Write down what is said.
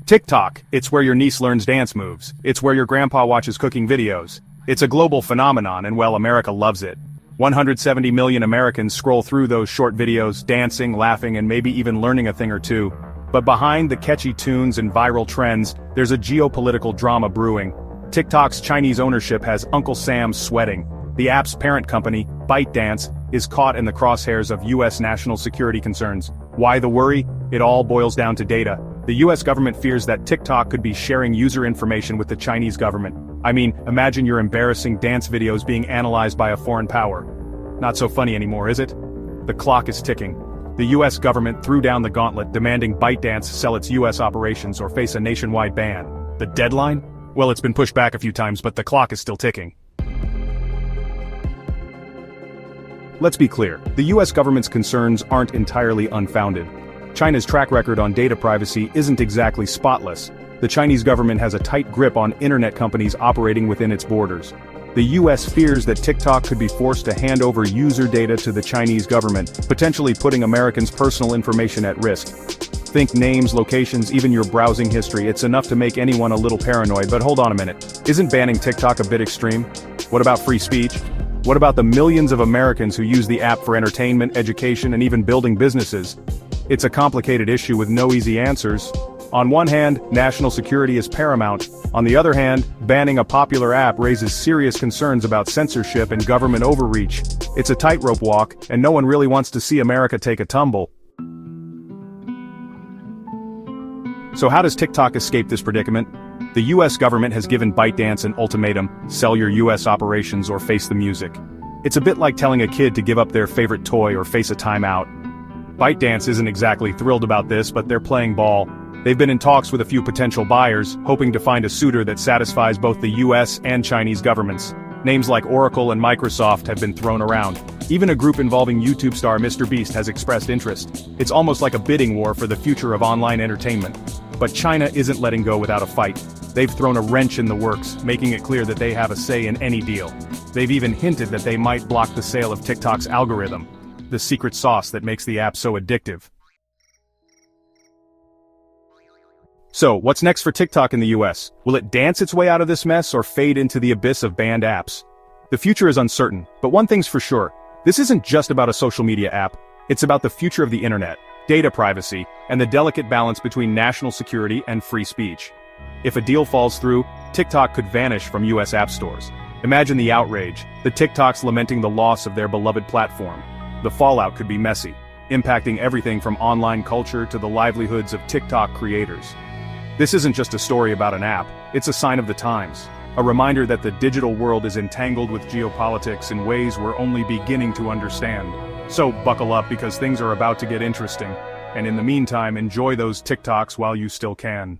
TikTok, it's where your niece learns dance moves. It's where your grandpa watches cooking videos. It's a global phenomenon and well, America loves it. 170 million Americans scroll through those short videos, dancing, laughing, and maybe even learning a thing or two. But behind the catchy tunes and viral trends, there's a geopolitical drama brewing. TikTok's Chinese ownership has Uncle Sam sweating. The app's parent company, ByteDance, is caught in the crosshairs of US national security concerns. Why the worry? It all boils down to data. The US government fears that TikTok could be sharing user information with the Chinese government. I mean, imagine your embarrassing dance videos being analyzed by a foreign power. Not so funny anymore, is it? The clock is ticking. The US government threw down the gauntlet, demanding ByteDance sell its US operations or face a nationwide ban. The deadline? Well, it's been pushed back a few times, but the clock is still ticking. Let's be clear, the US government's concerns aren't entirely unfounded. China's track record on data privacy isn't exactly spotless. The Chinese government has a tight grip on internet companies operating within its borders. The US fears that TikTok could be forced to hand over user data to the Chinese government, potentially putting Americans' personal information at risk. Think names, locations, even your browsing history. It's enough to make anyone a little paranoid, but hold on a minute. Isn't banning TikTok a bit extreme? What about free speech? What about the millions of Americans who use the app for entertainment, education, and even building businesses? It's a complicated issue with no easy answers. On one hand, national security is paramount. On the other hand, banning a popular app raises serious concerns about censorship and government overreach. It's a tightrope walk, and no one really wants to see America take a tumble. So how does TikTok escape this predicament? The US government has given ByteDance an ultimatum: sell your US operations or face the music. It's a bit like telling a kid to give up their favorite toy or face a timeout. ByteDance isn't exactly thrilled about this, but they're playing ball. They've been in talks with a few potential buyers, hoping to find a suitor that satisfies both the US and Chinese governments. Names like Oracle and Microsoft have been thrown around. Even a group involving YouTube star MrBeast has expressed interest. It's almost like a bidding war for the future of online entertainment. But China isn't letting go without a fight. They've thrown a wrench in the works, making it clear that they have a say in any deal. They've even hinted that they might block the sale of TikTok's algorithm, the secret sauce that makes the app so addictive. So, what's next for TikTok in the US? Will it dance its way out of this mess or fade into the abyss of banned apps? The future is uncertain, but one thing's for sure. This isn't just about a social media app. It's about the future of the internet, data privacy, and the delicate balance between national security and free speech. If a deal falls through, TikTok could vanish from US app stores. Imagine the outrage, the TikToks lamenting the loss of their beloved platform. The fallout could be messy, impacting everything from online culture to the livelihoods of TikTok creators. This isn't just a story about an app, it's a sign of the times. A reminder that the digital world is entangled with geopolitics in ways we're only beginning to understand. So buckle up because things are about to get interesting. And in the meantime, enjoy those TikToks while you still can.